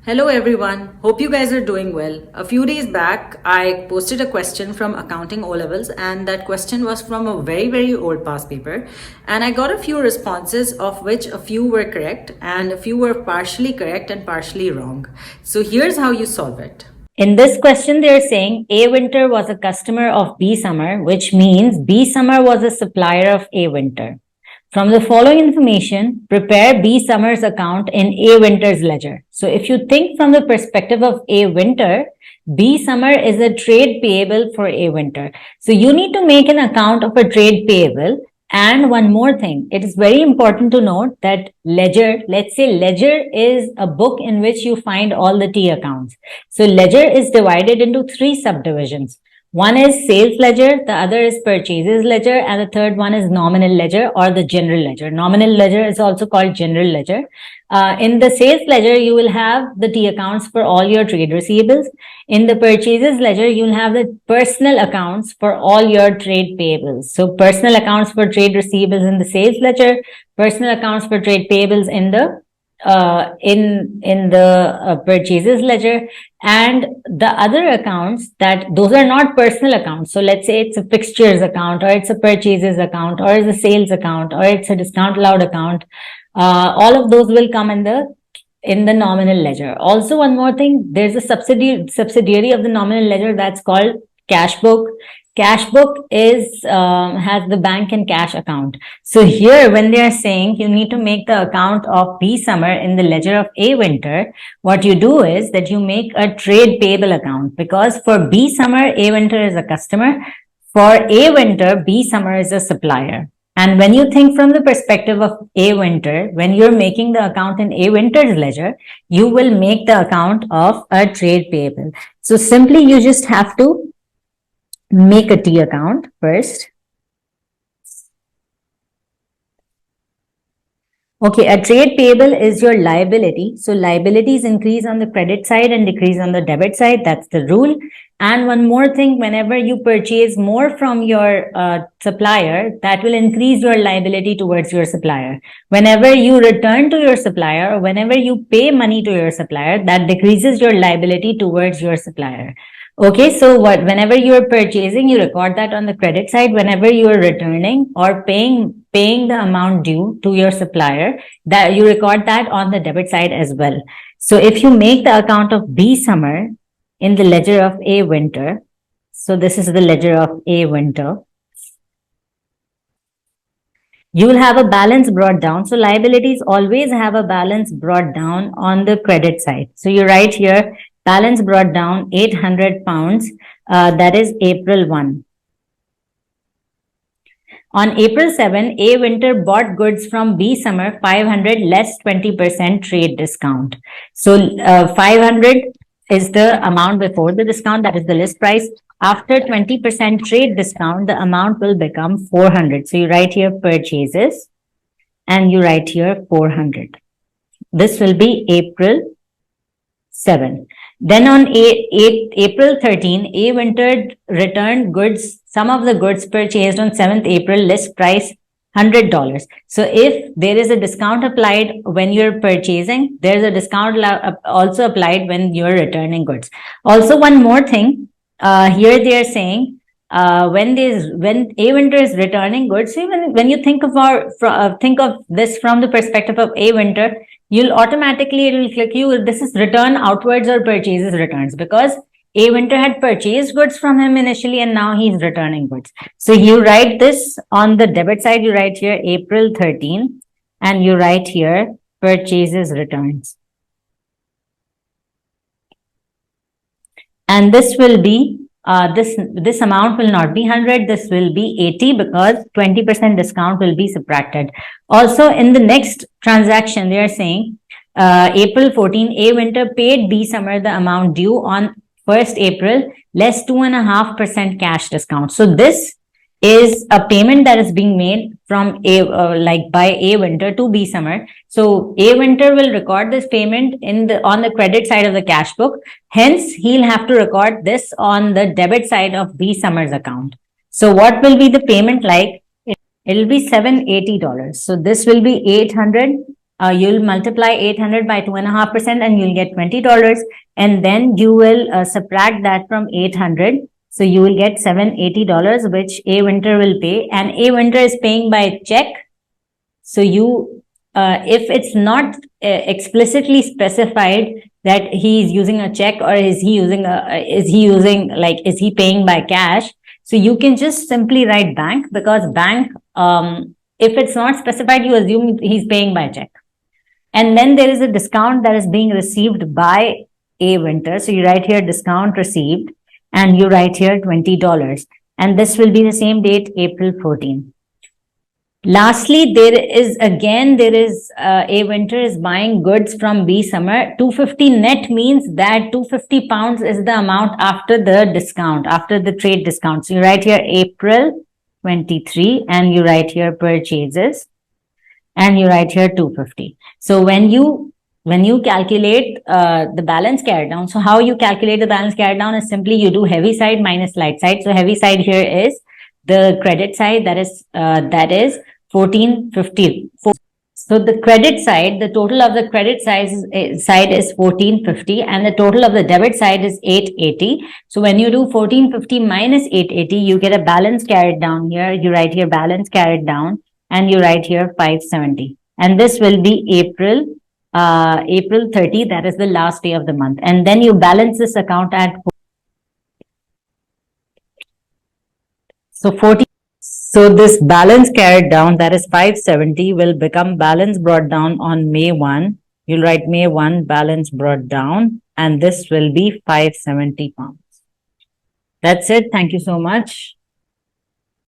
Hello everyone, hope you guys are doing well. A few days back, I posted a question from Accounting O-Levels and that question was from a very old past paper, and I got a few responses of which a few were correct and a few were partially correct and partially wrong. So here's how you solve it. In this question, they're saying A Winter was a customer of B Summer, which means B Summer was a supplier of A Winter. From the following information, prepare B Summer's account in A Winter's ledger. So if you think from the perspective of A Winter, B Summer is a trade payable for A Winter. So you need to make an account of a trade payable. And one more thing, it is very important to note that ledger, let's say ledger is a book in which you find all the T accounts. So ledger is divided into three subdivisions. One is sales ledger, the other is purchases ledger, and the third one is nominal ledger or the general ledger. Nominal ledger is also called general ledger. In the sales ledger, you will have the T accounts for all your trade receivables. In the purchases ledger, you'll have the personal accounts for all your trade payables. So personal accounts for trade receivables in the sales ledger, personal accounts for trade payables in the purchases ledger, and the other accounts that those are not personal accounts. So let's say it's a fixtures account, or it's a purchases account, or it's a sales account, or it's a discount allowed account. All of those will come in the nominal ledger. Also, one more thing, there's a subsidiary of the nominal ledger that's called cash book. Cash book is has the bank and cash account. So here, when they are saying you need to make the account of B Summer in the ledger of A Winter, what you do is that you make a trade payable account, because for B Summer, A Winter is a customer. For A Winter, B Summer is a supplier. And when you think from the perspective of A Winter, when you're making the account in A Winter's ledger, you will make the account of a trade payable. So simply you just have to make a T account first. Okay, a trade payable is your liability. So liabilities increase on the credit side and decrease on the debit side. That's the rule. And one more thing, whenever you purchase more from your supplier, that will increase your liability towards your supplier. Whenever you return to your supplier, or whenever you pay money to your supplier, that decreases your liability towards your supplier. Okay, so whenever you are purchasing, you record that on the credit side. Whenever you are returning or paying the amount due to your supplier, that you record that on the debit side as well. So if you make the account of B Summer in the ledger of A Winter, so this is the ledger of A Winter, you will have a balance brought down. So liabilities always have a balance brought down on the credit side. So you write here, balance brought down 800 pounds, that is April 1. On April 7, A Winter bought goods from B Summer 500 less 20% trade discount. So 500 is the amount before the discount, that is the list price. After 20% trade discount, the amount will become 400. So you write here purchases and you write here 400. This will be April 7. Then on April 13, A Winter returned goods, some of the goods purchased on 7th April, list price $100. So if there is a discount applied when you're purchasing, there's a discount also applied when you're returning goods. Also, one more thing, here they are saying, when A Winter is returning goods, even when you think of this from the perspective of A Winter, you'll automatically, it will click you, this is return outwards or purchases returns, because A Winter had purchased goods from him initially and now he's returning goods. So you write this on the debit side, you write here April 13 and you write here purchases returns. And this will be, this amount will not be 100, this will be 80 because 20% discount will be subtracted. Also, in the next transaction, they are saying April 14, A Winter paid B Summer the amount due on 1st April, less 2.5% cash discount. So this is a payment that is being made from by A Winter to B Summer. So A Winter will record this payment on the credit side of the cash book. Hence, he'll have to record this on the debit side of B Summer's account. So what will be the payment like? It'll be $780. So this will be 800 you'll multiply 800 by 2.5% and you'll get $20. And then you will subtract that from 800. So you will get $780, which A Winter will pay. And A Winter is paying by check. So you, if it's not explicitly specified that he is using a check or is he paying by cash? So you can just simply write bank, because bank, if it's not specified, you assume he's paying by check. And then there is a discount that is being received by A Winter. So you write here discount received and you write here $20. And this will be the same date, April 14. Lastly, there is A Winter is buying goods from B Summer. 250 net means that 250 pounds is the amount after the discount, after the trade discount. So you write here April 23 and you write here purchases and you write here 250. So when you calculate the balance carried down, so how you calculate the balance carried down is simply you do heavy side minus light side. So heavy side here is the credit side, that is 1450. So the credit side, the total of the credit side is 1450 and the total of the debit side is 880. So when you do 1450 minus 880, you get a balance carried down here. You write here balance carried down and you write here 570. And this will be April 30, that is the last day of the month. And then you balance this account at So this balance carried down, that is 570, will become balance brought down on May 1. You'll write May 1 balance brought down, and this will be 570 pounds. That's it. Thank you so much.